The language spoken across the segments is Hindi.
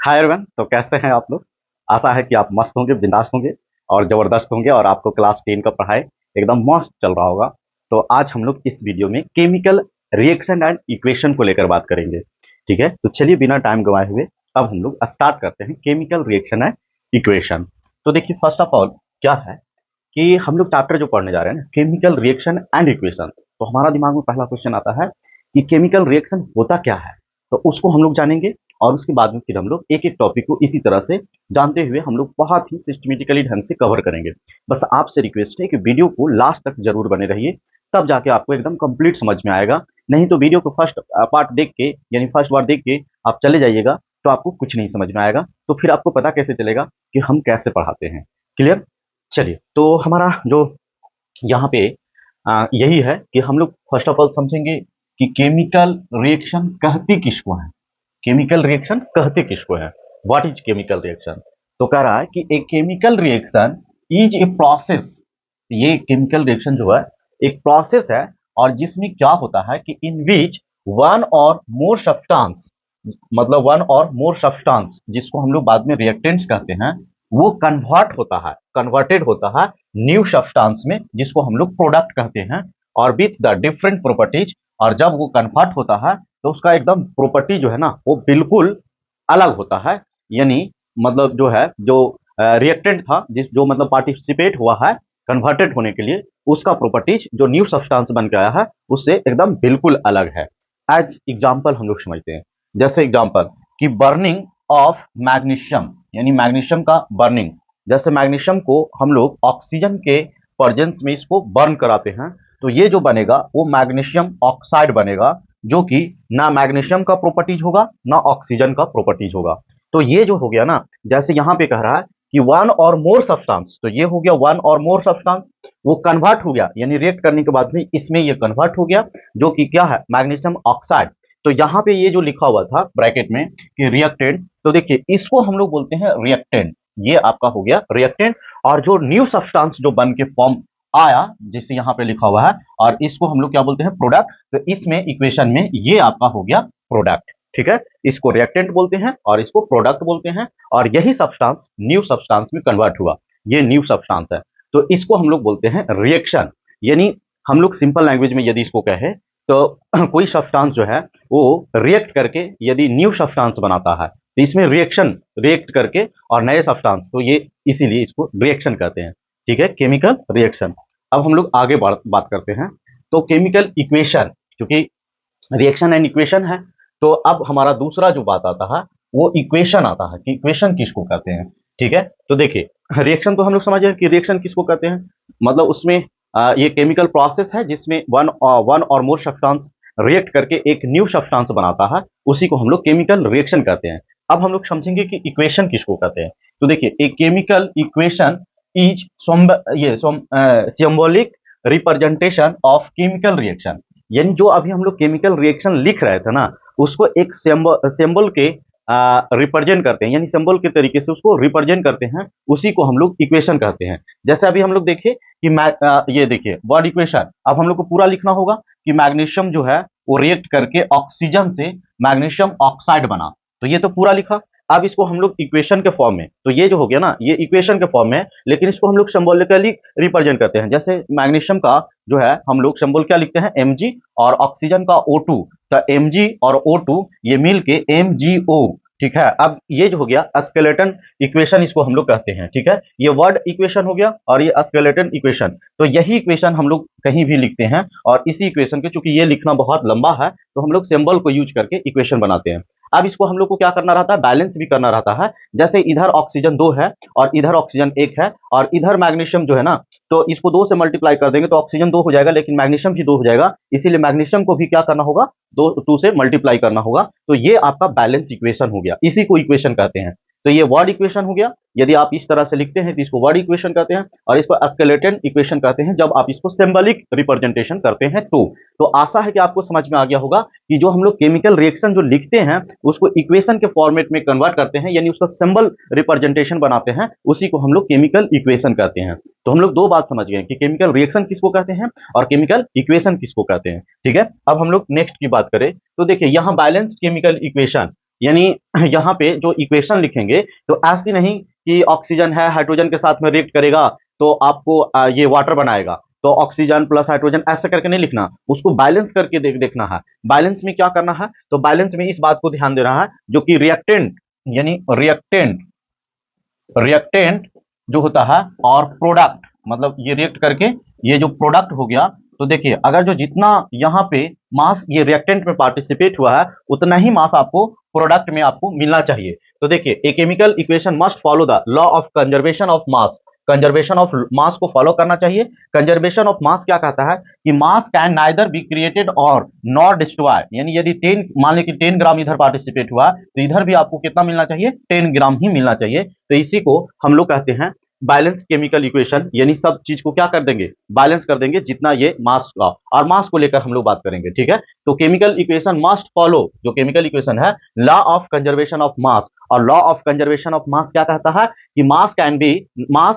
हाय एवरीवन, तो कैसे हैं आप लोग। आशा है कि आप मस्त होंगे, बिंदास होंगे और ज़बरदस्त होंगे और आपको क्लास 10 का पढ़ाई एकदम मस्त चल रहा होगा। तो आज हम लोग इस वीडियो में केमिकल रिएक्शन एंड इक्वेशन को लेकर बात करेंगे। ठीक है, तो चलिए बिना टाइम गंवाए हुए अब हम लोग स्टार्ट करते हैं केमिकल रिएक्शन एंड इक्वेशन। तो देखिए, फर्स्ट ऑफ ऑल क्या है कि हम लोग चैप्टर जो पढ़ने जा रहे हैं ना, केमिकल रिएक्शन एंड इक्वेशन, तो हमारा दिमाग में पहला क्वेश्चन आता है कि केमिकल रिएक्शन होता क्या है। तो उसको हम लोग जानेंगे और उसके बाद में फिर हम लोग एक एक टॉपिक को इसी तरह से जानते हुए हम लोग बहुत ही सिस्टमेटिकली ढंग से कवर करेंगे। बस आपसे रिक्वेस्ट है कि वीडियो को लास्ट तक जरूर बने रहिए, तब जाके आपको एकदम कंप्लीट समझ में आएगा। नहीं तो वीडियो को फर्स्ट पार्ट देख के यानी फर्स्ट बार देख के आप चले जाइएगा तो आपको कुछ नहीं समझ में आएगा। तो फिर आपको पता कैसे चलेगा कि हम कैसे पढ़ाते हैं। क्लियर। चलिए, तो हमारा जो यहाँ पे यही है कि हम लोग फर्स्ट ऑफ ऑल समझेंगे कि केमिकल रिएक्शन कहती किसको है। केमिकल रिएक्शन कहते किसको है, व्हाट इज केमिकल रिएक्शन। तो कह रहा है कि a chemical reaction is a process. ये केमिकल रिएक्शन जो है एक प्रोसेस है और जिसमें क्या होता है कि इन विच वन और मोर सब्सटेंस, मतलब वन और मोर सब्सटेंस जिसको हम लोग बाद में रिएक्टेंट्स कहते हैं, वो कन्वर्टेड होता है न्यू सब्सटेंस में जिसको हम लोग प्रोडक्ट कहते हैं और विथ द डिफरेंट प्रॉपर्टीज। और जब वो कन्वर्ट होता है तो उसका एकदम प्रॉपर्टी जो है ना वो बिल्कुल अलग होता है। यानी मतलब जो है जो रिएक्टेंट था जिस जो मतलब पार्टिसिपेट हुआ है कन्वर्टेड होने के लिए, उसका प्रॉपर्टीज जो न्यू सब्सटेंस बन के आया है उससे एकदम बिल्कुल अलग है। एज एग्जांपल हम लोग समझते हैं, जैसे एग्जांपल कि बर्निंग ऑफ मैग्नीशियम, यानी मैग्नीशियम का बर्निंग। जैसे मैग्नीशियम को हम लोग ऑक्सीजन के प्रेजेंस में इसको बर्न कराते हैं तो ये जो बनेगा वो मैग्नीशियम ऑक्साइड बनेगा, जो कि ना मैग्नीशियम का प्रॉपर्टीज होगा ना ऑक्सीजन का प्रॉपर्टीज होगा। तो ये जो हो गया ना, जैसे यहां पे कह रहा है कि वन और मोर सब्सटेंस, तो ये हो गया वन और मोर सब्सटेंस, वो कन्वर्ट हो गया यानी रिएक्ट करने के बाद में इसमें ये कन्वर्ट हो गया जो कि क्या है, मैग्नीशियम ऑक्साइड। तो यहाँ पे ये जो लिखा हुआ था ब्रैकेट में कि रिएक्टेंट, तो देखिए इसको हम लोग बोलते हैं रिएक्टेंट। ये आपका हो गया रिएक्टेंट। और जो न्यू सब्सटेंस जो बन के फॉर्म आया जिसे यहाँ पे लिखा हुआ है, और इसको हम लोग क्या बोलते हैं, प्रोडक्ट। तो इसमें इक्वेशन में ये आपका हो गया प्रोडक्ट। ठीक है, इसको रिएक्टेंट बोलते हैं और इसको प्रोडक्ट बोलते हैं। और यही सब्सटेंस न्यू सब्सटेंस में कन्वर्ट हुआ, ये न्यू सब्सटेंस है। तो इसको हम लोग बोलते हैं रिएक्शन। यानी हम लोग सिंपल लैंग्वेज में यदि इसको कहें तो कोई सब्सटेंस जो है वो रिएक्ट करके यदि न्यू सब्सटेंस बनाता है तो इसमें रिएक्शन रिएक्ट करके और नए सब्सटेंस, तो ये इसीलिए इसको रिएक्शन कहते हैं। ठीक है, केमिकल रिएक्शन। अब हम लोग आगे बात करते हैं। तो केमिकल इक्वेशन, क्योंकि रिएक्शन एंड इक्वेशन है, तो अब हमारा दूसरा जो बात आता है वो इक्वेशन आता है कि इक्वेशन किसको कहते हैं। ठीक है, तो देखिए रिएक्शन तो हम लोग समझ गए कि रिएक्शन किसको कहते हैं, मतलब उसमें ये केमिकल प्रोसेस है जिसमें वन और मोर सब्सटेंस रिएक्ट करके एक न्यू सब्सटेंस बनाता है, उसी को हम लोग केमिकल रिएक्शन कहते हैं। अब हम लोग समझेंगे कि इक्वेशन किसको कहते हैं। तो देखिए एक chemical equation is symbolic representation of chemical reaction. यानी जो अभी हम लोग केमिकल रिएक्शन लिख रहे थे ना, उसको एक सिंबल के रिप्रेजेंट करते हैं, यानी सिंबल के तरीके से उसको रिप्रेजेंट करते हैं, उसी को हम लोग इक्वेशन कहते हैं। जैसे अभी हम लोग देखें कि ये देखिए वर्ड इक्वेशन, अब हम लोग को पूरा लिखना होगा कि मैग्नीशियम जो है वो रिएक्ट करके ऑक्सीजन से मैग्नीशियम ऑक्साइड बना, तो ये तो पूरा लिखा। अब इसको हम लोग इक्वेशन के फॉर्म में, तो ये जो हो गया ना ये इक्वेशन के फॉर्म में, लेकिन इसको हम लोग सिंबॉलिकली रिप्रेजेंट करते हैं। जैसे मैग्नीशियम का जो है हम लोग सिंबल क्या लिखते हैं, Mg, और ऑक्सीजन का O2, तो Mg और O2 ये मिल के MgO। ठीक है, अब ये जो हो गया स्केलेटन इक्वेशन, इसको हम लोग कहते हैं। ठीक है, ये वर्ड इक्वेशन हो गया और ये स्केलेटन इक्वेशन, तो यही इक्वेशन हम लोग कहीं भी लिखते हैं और इसी इक्वेशन के, चूंकि ये लिखना बहुत लंबा है तो हम लोग सिंबल को यूज करके इक्वेशन बनाते हैं। अब इसको हम लोग को क्या करना रहता है, बैलेंस भी करना रहता है। जैसे इधर ऑक्सीजन 2 है और इधर ऑक्सीजन 1 है और इधर मैग्नीशियम जो है ना, तो इसको 2 से मल्टीप्लाई कर देंगे तो ऑक्सीजन 2 हो जाएगा, लेकिन मैग्नीशियम भी 2 हो जाएगा, इसीलिए मैग्नीशियम को भी क्या करना होगा, 2 से मल्टीप्लाई करना होगा। तो ये आपका बैलेंस इक्वेशन हो गया, इसी को इक्वेशन कहते हैं। तो ये वर्ड इक्वेशन हो गया। यदि आप इस तरह से लिखते हैं तो इसको वर्ड इक्वेशन कहते हैं और इसको स्केलेटन इक्वेशन कहते हैं जब आप इसको सिंबॉलिक रिप्रेजेंटेशन करते हैं। तो आशा है कि आपको समझ में आ गया होगा कि जो हम लोग केमिकल रिएक्शन जो लिखते हैं उसको इक्वेशन के फॉर्मेट में कन्वर्ट करते हैं, यानी उसका सिंबल रिप्रेजेंटेशन बनाते हैं, उसी को हम लोग केमिकल इक्वेशन कहते हैं। तो हम लोग दो बात समझ गए कि केमिकल रिएक्शन किसको कहते हैं और केमिकल इक्वेशन किसको कहते हैं। ठीक है, अब हम लोग नेक्स्ट की बात करें तो देखिए यहाँ बैलेंस केमिकल इक्वेशन यानी यहाँ पे जो इक्वेशन लिखेंगे तो ऐसी नहीं कि ऑक्सीजन है हाइड्रोजन के साथ में रिएक्ट करेगा तो आपको ये वाटर बनाएगा, तो ऑक्सीजन प्लस हाइड्रोजन ऐसे करके नहीं लिखना, उसको बैलेंस करके देखना है। बैलेंस में क्या करना है, तो बैलेंस में इस बात को ध्यान देना है जो कि रिएक्टेंट यानी रिएक्टेंट जो होता है और प्रोडक्ट, मतलब ये रिएक्ट करके ये जो प्रोडक्ट हो गया, तो देखिए अगर जो जितना यहाँ पे मास ये रिएक्टेंट में पार्टिसिपेट हुआ है उतना ही मास आपको प्रोडक्ट में आपको मिलना चाहिए। तो देखिए a chemical equation must follow the law of conservation of mass, conservation of मास को फॉलो करना चाहिए। कंजर्वेशन ऑफ मास क्या कहता है कि mass can neither be created और नॉर डिस्ट्रॉय, यानी यदि 10 मान ली कि 10 ग्राम इधर पार्टिसिपेट हुआ तो इधर भी आपको कितना मिलना चाहिए, 10 ग्राम ही मिलना चाहिए। तो इसी को हम लोग कहते हैं बैलेंस केमिकल इक्वेशन, यानी सब चीज को क्या कर देंगे, बैलेंस कर देंगे जितना ये मास का, और मास को लेकर हम लोग बात करेंगे, ठीक है। तो केमिकल इक्वेशन मस्ट फॉलो, जो केमिकल इक्वेशन है law of conservation of mass, और law of conservation of mass क्या कहता है कि mass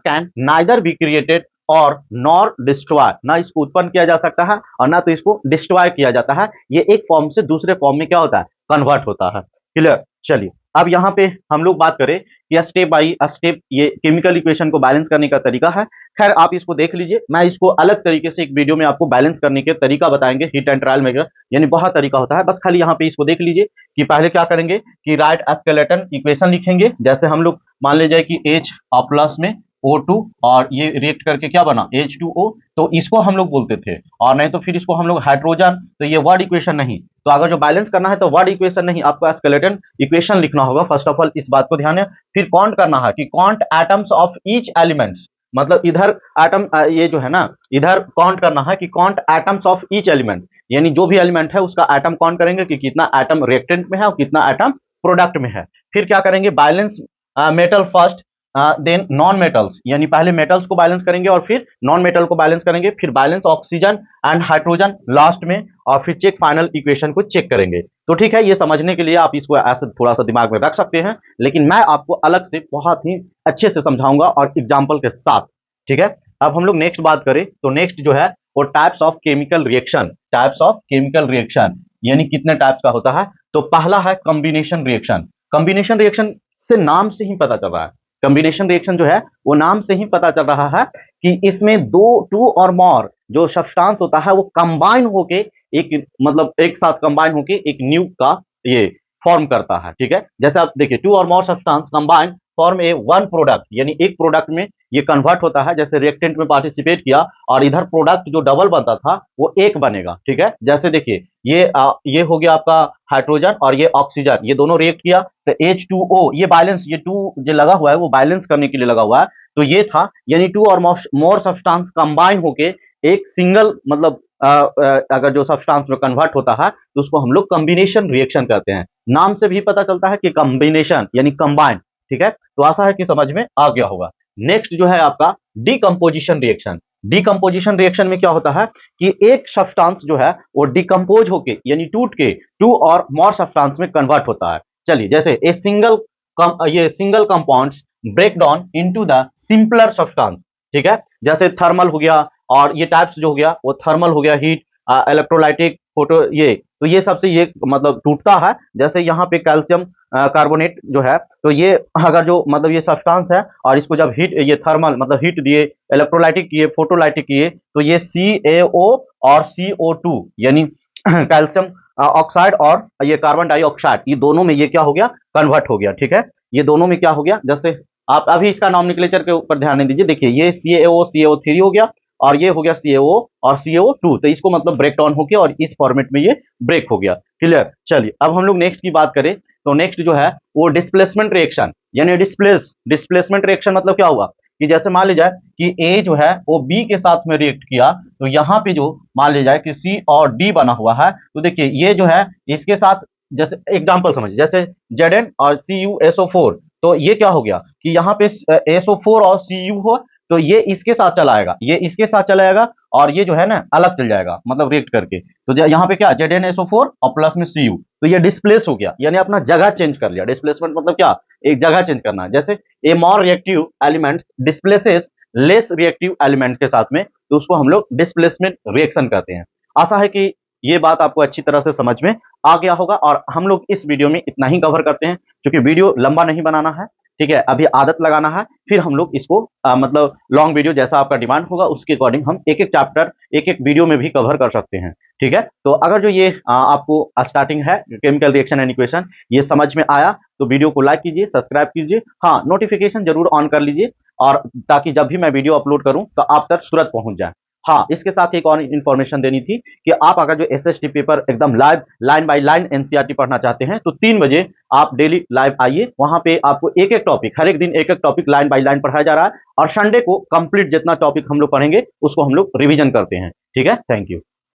can neither be created और नॉर डिस्ट्रॉय, ना इसको उत्पन्न किया जा सकता है और ना तो इसको डिस्ट्रॉय किया जाता है, ये एक फॉर्म से दूसरे फॉर्म में क्या होता है, कन्वर्ट होता है। क्लियर। चलिए अब यहाँ पे हम लोग बात करें कि स्टेप बाई स्टेप ये केमिकल इक्वेशन को बैलेंस करने का तरीका है। खैर आप इसको देख लीजिए, मैं इसको अलग तरीके से एक वीडियो में आपको बैलेंस करने के तरीका बताएंगे हिट एंड ट्रायल में, यानी बहुत तरीका होता है, बस खाली यहाँ पे इसको देख लीजिए कि पहले क्या करेंगे कि राइट स्केलेटन इक्वेशन लिखेंगे। जैसे हम लोग मान लीजिए कि H प्लस में O2 और ये रिएक्ट करके क्या बना H2O, तो इसको हम लोग बोलते थे, और नहीं तो फिर इसको हम लोग हाइड्रोजन, तो ये वर्ड इक्वेशन नहीं, तो अगर जो बैलेंस करना है तो वर्ड इक्वेशन नहीं, आपको स्केलेटन इक्वेशन लिखना होगा फर्स्ट ऑफ ऑल, इस बात को ध्यान है। फिर काउंट करना है कि count atoms of each elements, मतलब इधर एटम ये जो है ना, इधर काउंट करना है कि count atoms of each element, यानी जो भी एलिमेंट है उसका एटम काउंट करेंगे कि कितना एटम रिएक्टेंट में है और कितना एटम प्रोडक्ट में है। फिर क्या करेंगे, balance metal first then non metals, यानी पहले मेटल्स को बैलेंस करेंगे और फिर नॉन मेटल को बैलेंस करेंगे, फिर balance oxygen and hydrogen last में, और फिर चेक फाइनल इक्वेशन को चेक करेंगे। तो ठीक है, ये समझने के लिए आप इसको ऐसे थोड़ा सा दिमाग में रख सकते हैं, लेकिन मैं आपको अलग से बहुत ही अच्छे से समझाऊंगा और एग्जाम्पल के साथ, ठीक है। अब हम लोग नेक्स्ट बात करें तो नेक्स्ट जो है वो types of chemical reaction, types of chemical reaction यानी कितने टाइप्स का होता है। तो पहला है कॉम्बिनेशन रिएक्शन। कॉम्बिनेशन रिएक्शन से नाम से ही पता चल रहा है, कॉम्बिनेशन रिएक्शन जो है वो नाम से ही पता चल रहा है कि इसमें टू और मोर जो सब्सटेंस होता है वो कंबाइन होके एक, मतलब एक साथ कंबाइन होके एक न्यू का ये फॉर्म करता है, ठीक है। जैसे आप देखिए टू और मोर सब्सटेंस कंबाइन फॉर्म ए वन प्रोडक्ट, यानी एक प्रोडक्ट में ये कन्वर्ट होता है, जैसे रिएक्टेंट में पार्टिसिपेट किया और इधर प्रोडक्ट जो डबल बनता था वो एक बनेगा, ठीक है। जैसे देखिए ये हो गया आपका हाइड्रोजन और ये ऑक्सीजन, ये दोनों रिएक्ट किया तो H2O, ये बैलेंस, ये टू जो लगा हुआ है वो बैलेंस करने के लिए लगा हुआ है, तो ये था, यानी टू और मोर सब्सटेंस कंबाइन होके एक सिंगल, मतलब अगर जो सब्सटेंस में कन्वर्ट होता है तो उसको हम लोग कॉम्बिनेशन रिएक्शन कहते हैं। नाम से भी पता चलता है कि कॉम्बिनेशन यानी कंबाइन, ठीक है। तो आशा है कि समझ में आ गया होगा। नेक्स्ट जो है आपका डीकंपोजिशन रिएक्शन। डीकंपोजिशन रिएक्शन में क्या होता है कि एक सब्सटेंस जो है वो डिकम्पोज होके यानी टूट के टू और मोर सब्सटेंस में कन्वर्ट होता है। चलिए जैसे ये single compounds break down into the simpler substance, ठीक है। जैसे थर्मल हो गया, और ये टाइप्स जो हो गया वो थर्मल हो गया, हीट, इलेक्ट्रोलाइटिक, फोटो, ये तो ये सबसे ये मतलब टूटता है। जैसे यहाँ पे कैल्शियम कार्बोनेट जो है, तो ये अगर जो मतलब ये सब्सटेंस है और इसको जब हीट, ये थर्मल मतलब हीट दिए, इलेक्ट्रोलाइटिक किए, फोटोलाइटिक किए, तो ये CaO और CO2 यानी कैल्शियम ऑक्साइड और ये कार्बन डाइऑक्साइड, ये दोनों में ये क्या हो गया, कन्वर्ट हो गया, ठीक है। ये दोनों में क्या हो गया, जैसे आप अभी इसका नॉमेनक्लेचर के ऊपर ध्यान नहीं दीजिए, देखिए ये CaO CO3 हो गया और ये हो गया CaO और CO2, तो इसको मतलब ब्रेक डाउन हो गया और इस फॉर्मेट में ये ब्रेक हो गया। क्लियर। चलिए अब हम लोग नेक्स्ट की बात करें तो नेक्स्ट जो है वो डिस्प्लेसमेंट रिएक्शन, यानी डिस्प्लेसमेंट रिएक्शन मतलब क्या हुआ कि जैसे मान लीजिए कि ए जो है वो बी के साथ में रिएक्ट किया, तो यहाँ पे जो मान लीजिए कि सी और डी बना हुआ है, तो देखिए ये जो है इसके साथ, जैसे एग्जांपल समझिए, जैसे Zn और CuSO4, तो ये क्या हो गया कि यहाँ पे SO4 और Cu हो, तो ये इसके साथ चला आएगा, ये इसके साथ चला आएगा और ये जो है ना अलग चल जाएगा, मतलब रिएक्ट करके, तो यहाँ पे क्या ZnSO4 और प्लस में Cu, तो ये डिस्प्लेस हो गया, यानी अपना जगह चेंज कर लिया। डिस्प्लेसमेंट मतलब क्या, एक जगह चेंज करना है। जैसे a more reactive element displaces less reactive element के साथ में, तो उसको हम लोग डिस्प्लेसमेंट रिएक्शन कहते हैं। आशा है कि ये बात आपको अच्छी तरह से समझ में आ गया होगा। और हम लोग इस वीडियो में इतना ही कवर करते हैं, क्योंकि वीडियो लंबा नहीं बनाना है, ठीक है। अभी आदत लगाना है, फिर हम लोग इसको मतलब लॉन्ग वीडियो जैसा आपका डिमांड होगा उसके अकॉर्डिंग हम एक एक चैप्टर एक एक वीडियो में भी कवर कर सकते हैं, ठीक है। तो अगर जो ये आपको स्टार्टिंग है केमिकल रिएक्शन एंड इक्वेशन ये समझ में आया तो वीडियो को लाइक कीजिए, सब्सक्राइब कीजिए, हाँ नोटिफिकेशन जरूर ऑन कर लीजिए, और ताकि जब भी मैं वीडियो अपलोड करूं तो आप तक तुरंत पहुंच जाए। हाँ, इसके साथ एक और इन्फॉर्मेशन देनी थी कि आप अगर जो एसएसटी पेपर एकदम live line by line NCERT पढ़ना चाहते हैं तो 3 बजे आप डेली लाइव आइए। वहां पे आपको एक एक टॉपिक, हर एक दिन एक एक टॉपिक लाइन बाय लाइन पढ़ाया जा रहा है, और संडे को कंप्लीट जितना टॉपिक हम लोग पढ़ेंगे उसको हम लोग रिवीजन करते हैं, ठीक है। Thank you.